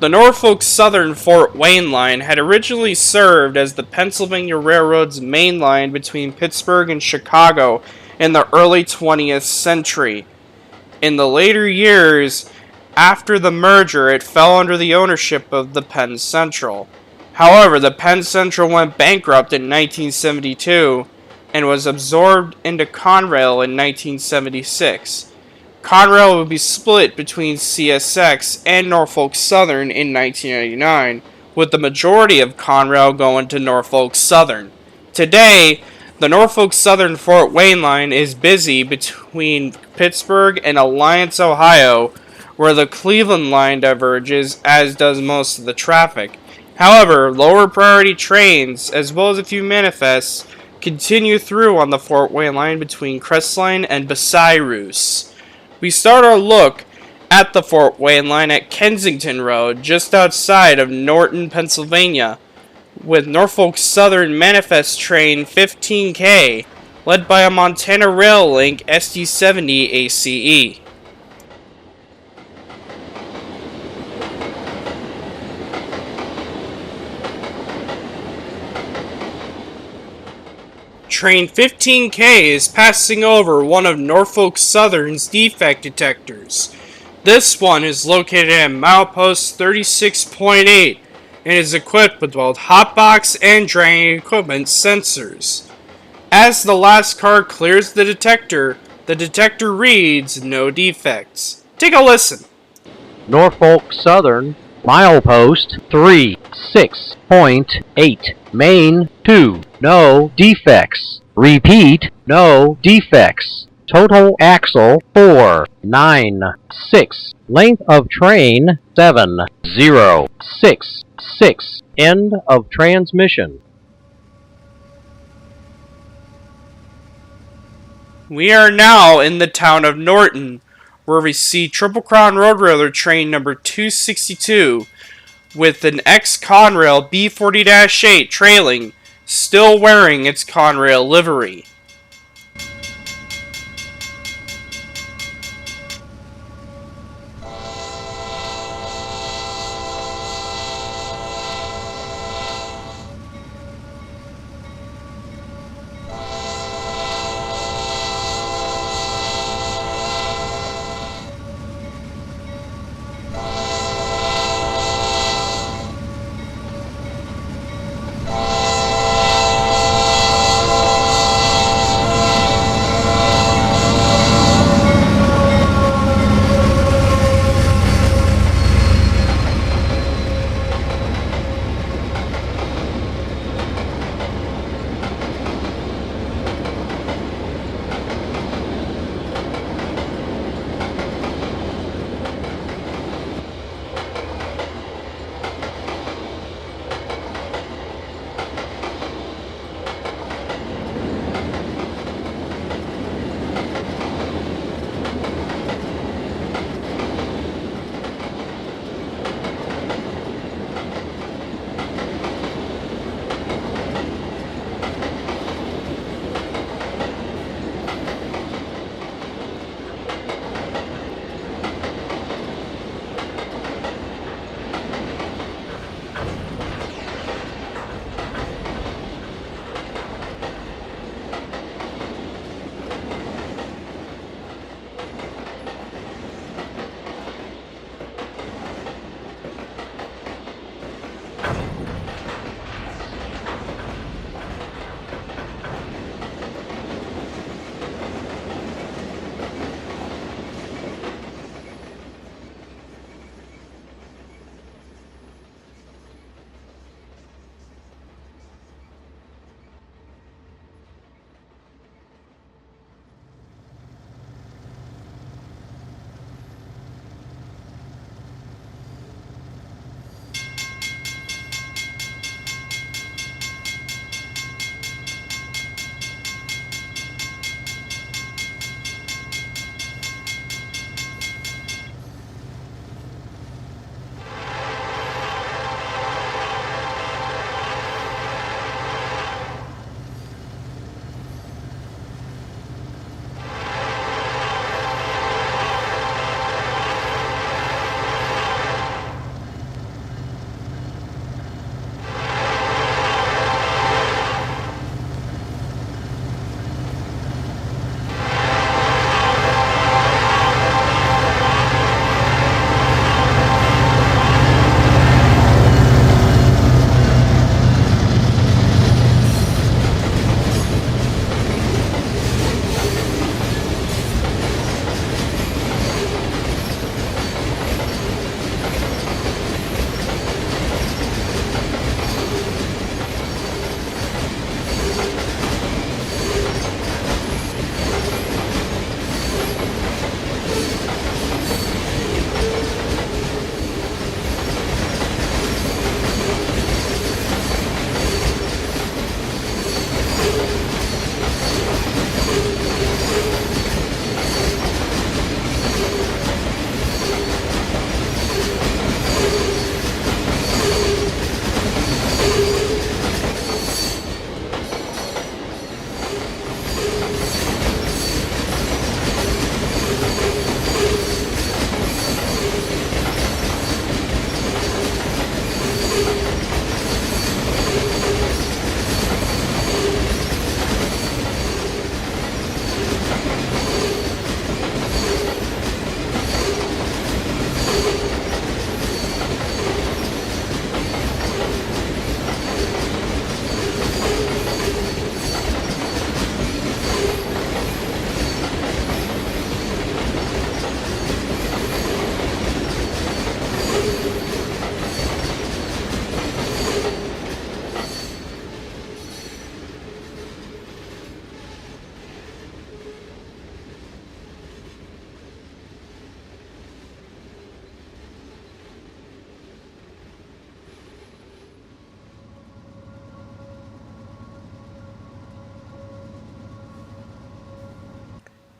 The Norfolk Southern Fort Wayne line had originally served as the Pennsylvania Railroad's main line between Pittsburgh and Chicago in the early 20th century. In the later years, after the merger, it fell under the ownership of the Penn Central. However, the Penn Central went bankrupt in 1972 and was absorbed into Conrail in 1976. Conrail would be split between CSX and Norfolk Southern in 1999, with the majority of Conrail going to Norfolk Southern. Today, the Norfolk Southern Fort Wayne line is busy between Pittsburgh and Alliance, Ohio, where the Cleveland line diverges, as does most of the traffic. However, lower priority trains, as well as a few manifests, continue through on the Fort Wayne line between Crestline and Bucyrus. We start our look at the Fort Wayne line at Kensington Road, just outside of Norton, Pennsylvania, with Norfolk Southern Manifest Train 15K, led by a Montana Rail Link SD70 ACE. Train 15K is passing over one of Norfolk Southern's defect detectors. This one is located at milepost 36.8 and is equipped with both hotbox and draining equipment sensors. As the last car clears the detector reads no defects. Take a listen. Norfolk Southern, milepost 36.8, main 2, no defects. Repeat, no defects. Total axle 496. Length of train 7066. End of transmission. We are now in the town of Norton, where we see Triple Crown Road Railroad train number 262 with an ex-Conrail B40-8 trailing, still wearing its Conrail livery.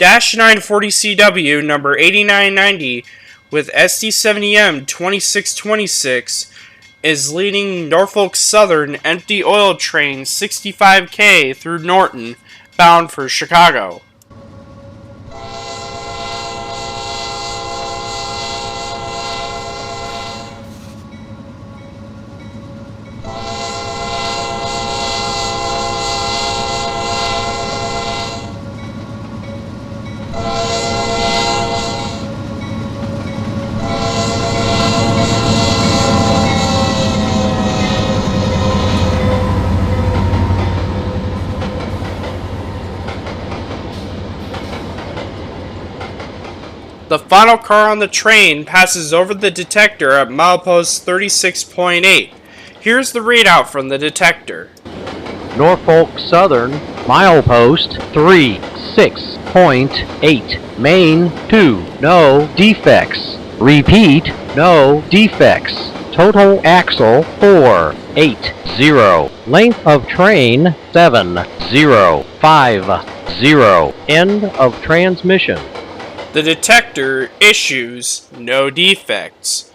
-940CW number 8990 with SD70M 2626 is leading Norfolk Southern empty oil train 65K through Norton, bound for Chicago. The final car on the train passes over the detector at milepost 36.8. Here's the readout from the detector. Norfolk Southern, milepost 36.8, main 2, no defects. Repeat, no defects. Total axle 480. Length of train 7050. End of transmission. The detector issues no defects.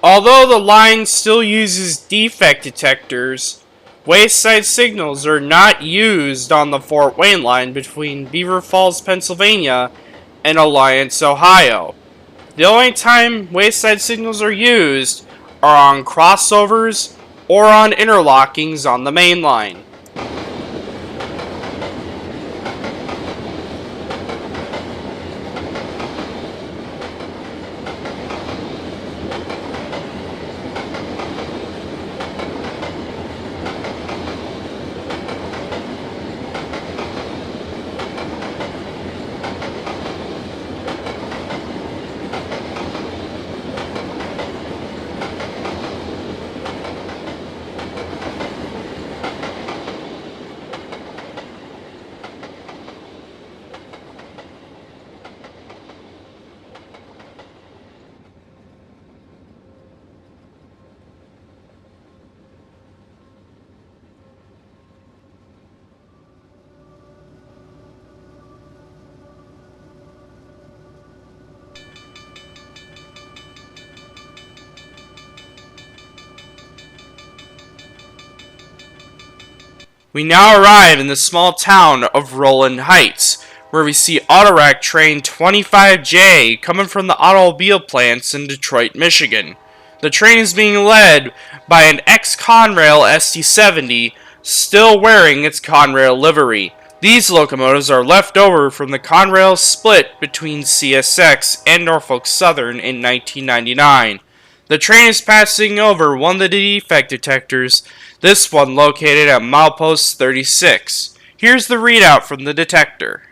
Although the line still uses defect detectors, wayside signals are not used on the Fort Wayne line between Beaver Falls, Pennsylvania and Alliance, Ohio. The only time wayside signals are used are on crossovers or on interlockings on the main line. We now arrive in the small town of Rowland Heights, where we see Autorack train 25J coming from the automobile plants in Detroit, Michigan. The train is being led by an ex-Conrail SD70, still wearing its Conrail livery. These locomotives are left over from the Conrail split between CSX and Norfolk Southern in 1999. The train is passing over one of the defect detectors, this one located at milepost 36. Here's the readout from the detector.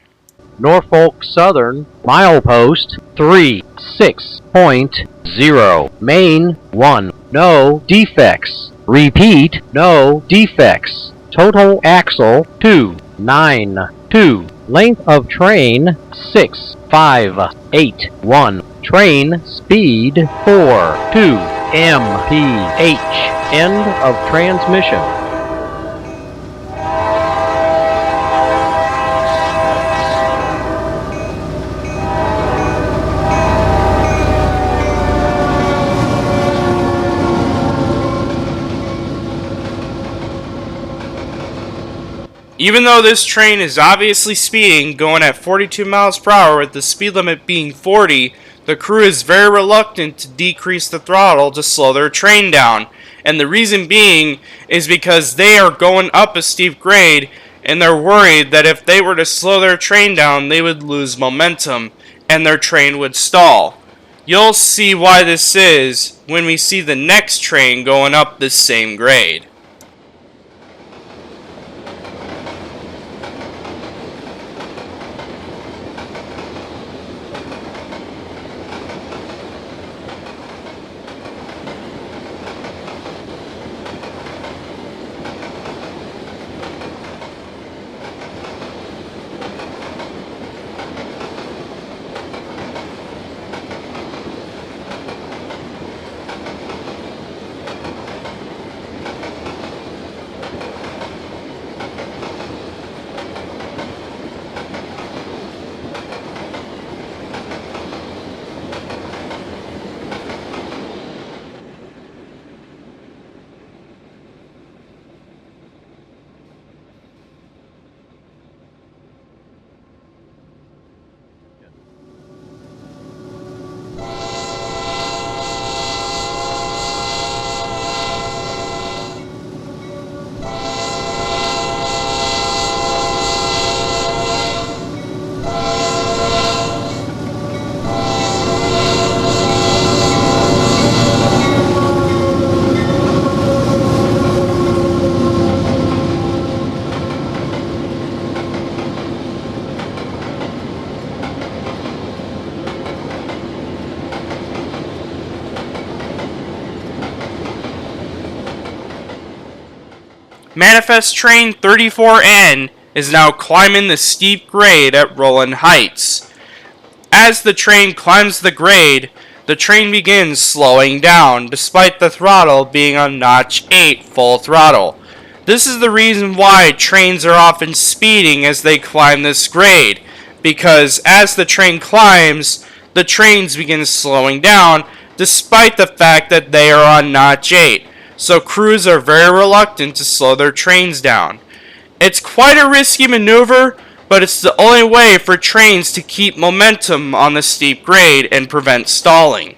Norfolk Southern, milepost 36.0, main 1, no defects. Repeat, no defects. Total axle 292. Length of train 6581. Train speed 42 mph. End of transmission. Even though this train is obviously speeding, going at 42 miles per hour with the speed limit being 40, the crew is very reluctant to decrease the throttle to slow their train down. And the reason being is because they are going up a steep grade and they're worried that if they were to slow their train down, they would lose momentum and their train would stall. You'll see why this is when we see the next train going up this same grade. Manifest Train 34N is now climbing the steep grade at Rowland Heights. As the train climbs the grade, the train begins slowing down, despite the throttle being on notch 8 full throttle. This is the reason why trains are often speeding as they climb this grade, because as the train climbs, the trains begin slowing down, despite the fact that they are on notch 8. So crews are very reluctant to slow their trains down. It's quite a risky maneuver, but it's the only way for trains to keep momentum on the steep grade and prevent stalling.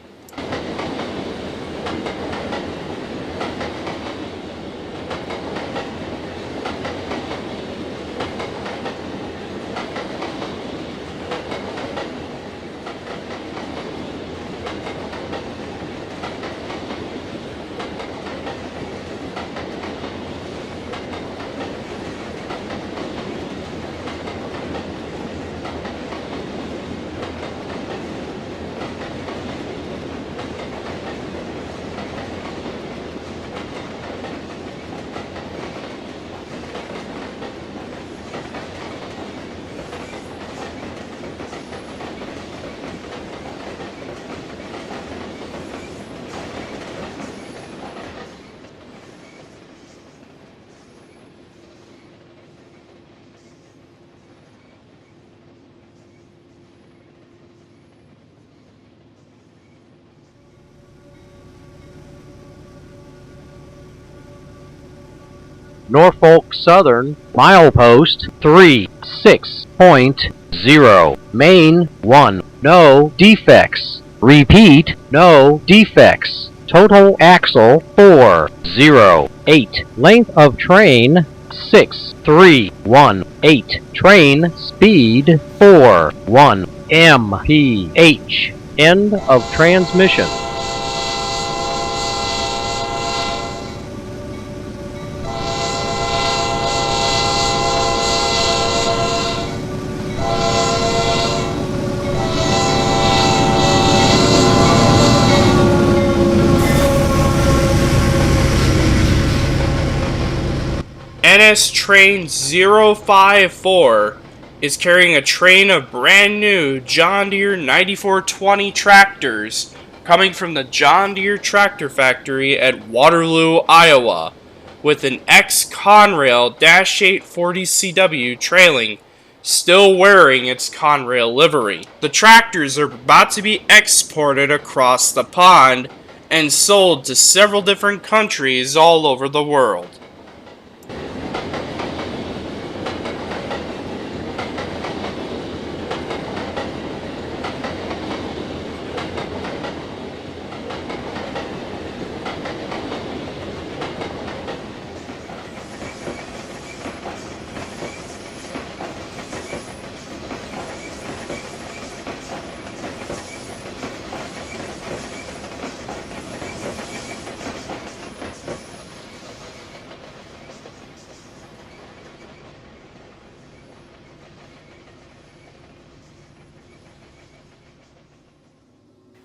Norfolk Southern, milepost 36.0. Main 1, no defects. Repeat, no defects. Total axle 408. Length of train 6318. Train speed 41 mph. End of transmission. NS Train 054 is carrying a train of brand new John Deere 9420 tractors coming from the John Deere Tractor Factory at Waterloo, Iowa, with an ex-Conrail 840CW trailing, still wearing its Conrail livery. The tractors are about to be exported across the pond and sold to several different countries all over the world.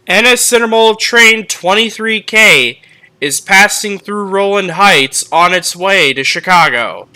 NS Intermodal Train 23K is passing through Rowland Heights on its way to Chicago.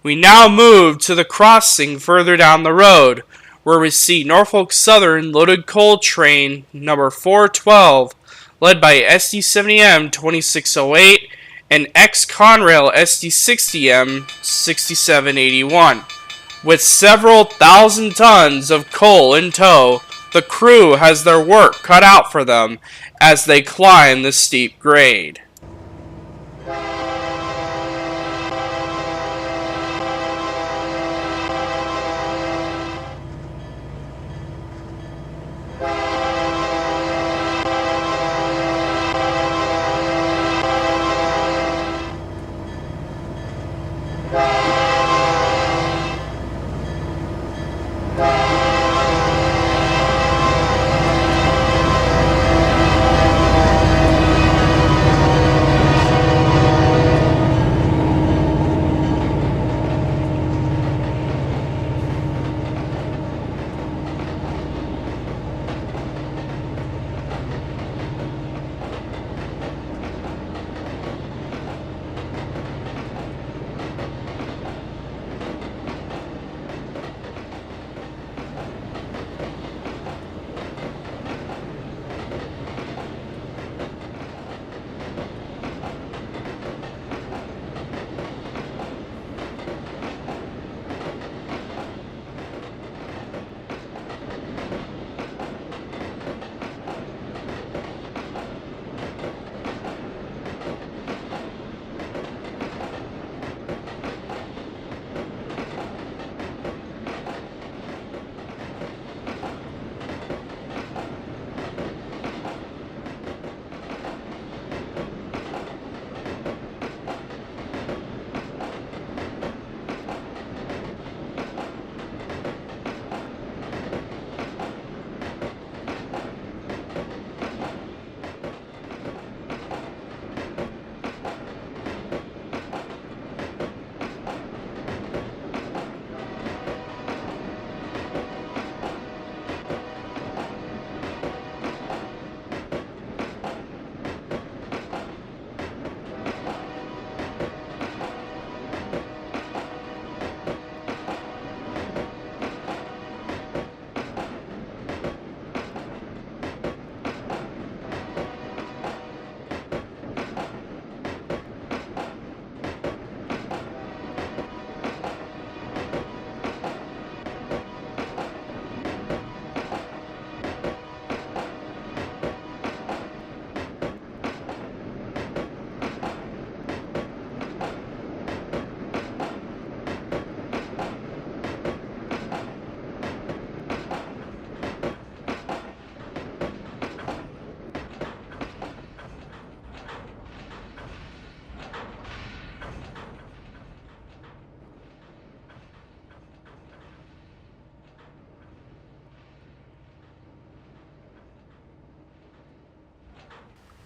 We now move to the crossing further down the road, where we see Norfolk Southern loaded coal train number 412, led by SD70M 2608 and ex-Conrail SD60M 6781. With several thousand tons of coal in tow, the crew has their work cut out for them as they climb the steep grade.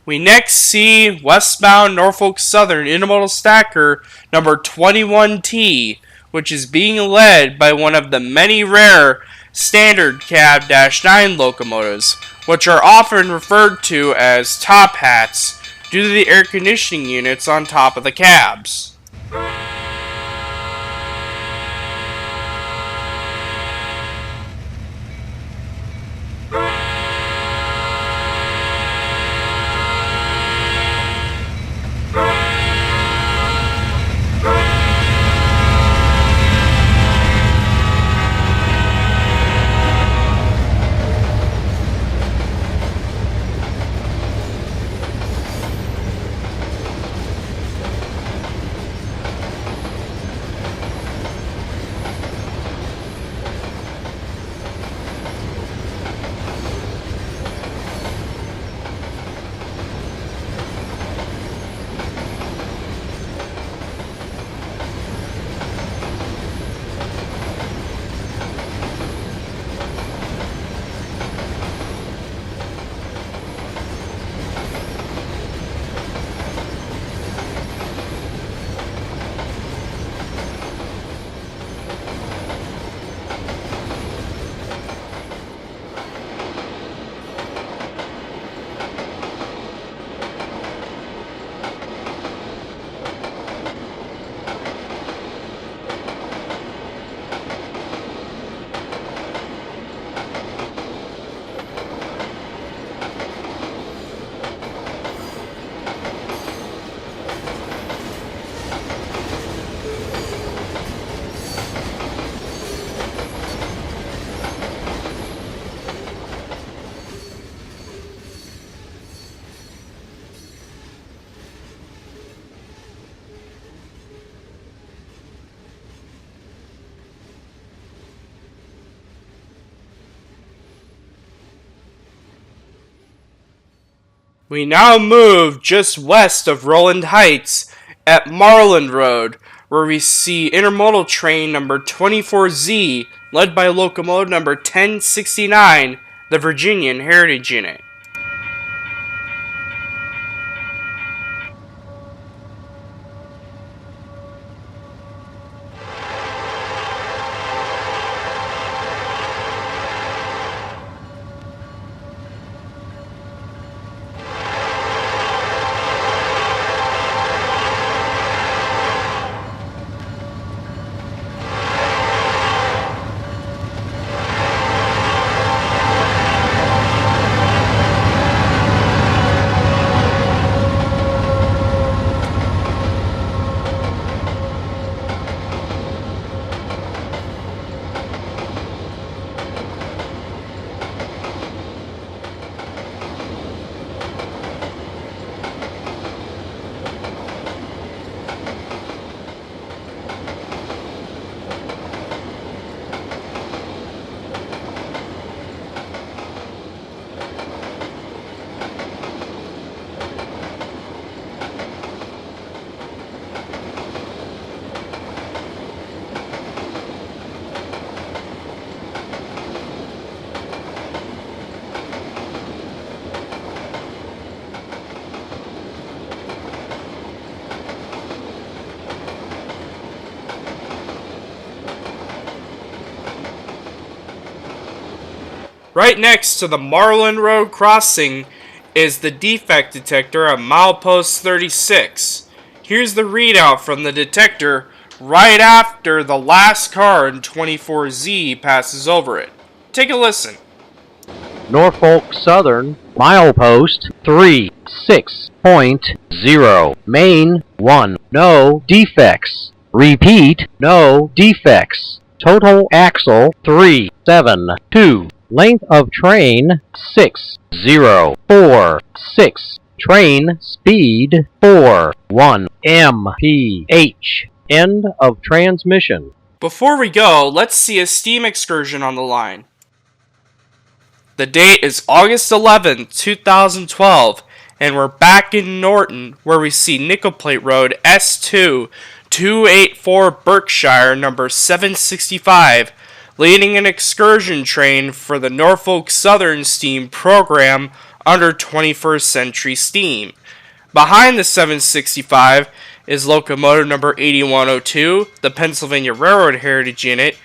We next see westbound Norfolk Southern intermodal stacker number 21T, which is being led by one of the many rare standard cab -9 locomotives, which are often referred to as top hats due to the air conditioning units on top of the cabs. We now move just west of Rowland Heights at Marland Road, where we see intermodal train number 24Z, led by locomotive number 1069, the Virginian Heritage Unit. Right next to the Marland Road crossing is the defect detector at milepost 36. Here's the readout from the detector right after the last car in 24Z passes over it. Take a listen. Norfolk Southern, milepost 36.0. Main 1, no defects. Repeat, no defects. Total axle 372. Length of train 6046. Train speed 41 mph. End of transmission. Before we go, let's see a steam excursion on the line. The date is August 11, 2012, and we're back in Norton, where we see Nickel Plate Road S2 284 Berkshire number 765, leading an excursion train for the Norfolk Southern Steam program under 21st Century Steam. Behind the 765 is locomotive number 8102, the Pennsylvania Railroad Heritage Unit,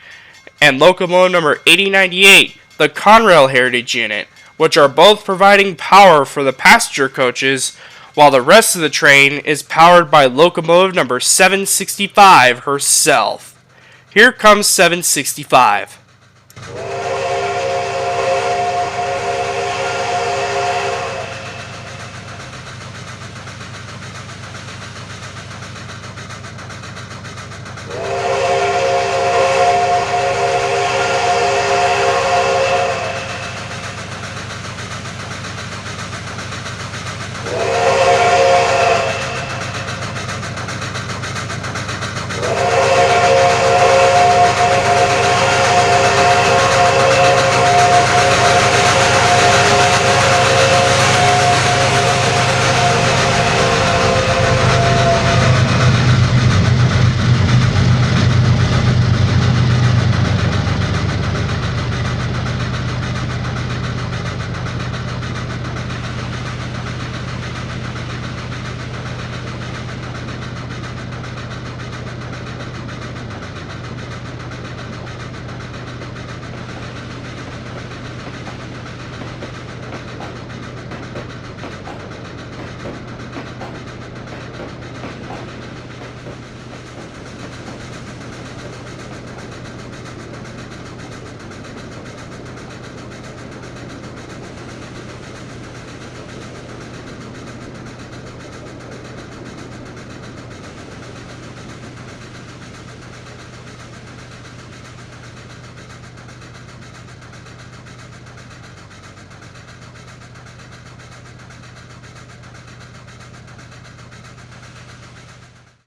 and locomotive number 8098, the Conrail Heritage Unit, which are both providing power for the passenger coaches, while the rest of the train is powered by locomotive number 765 herself. Here comes 765.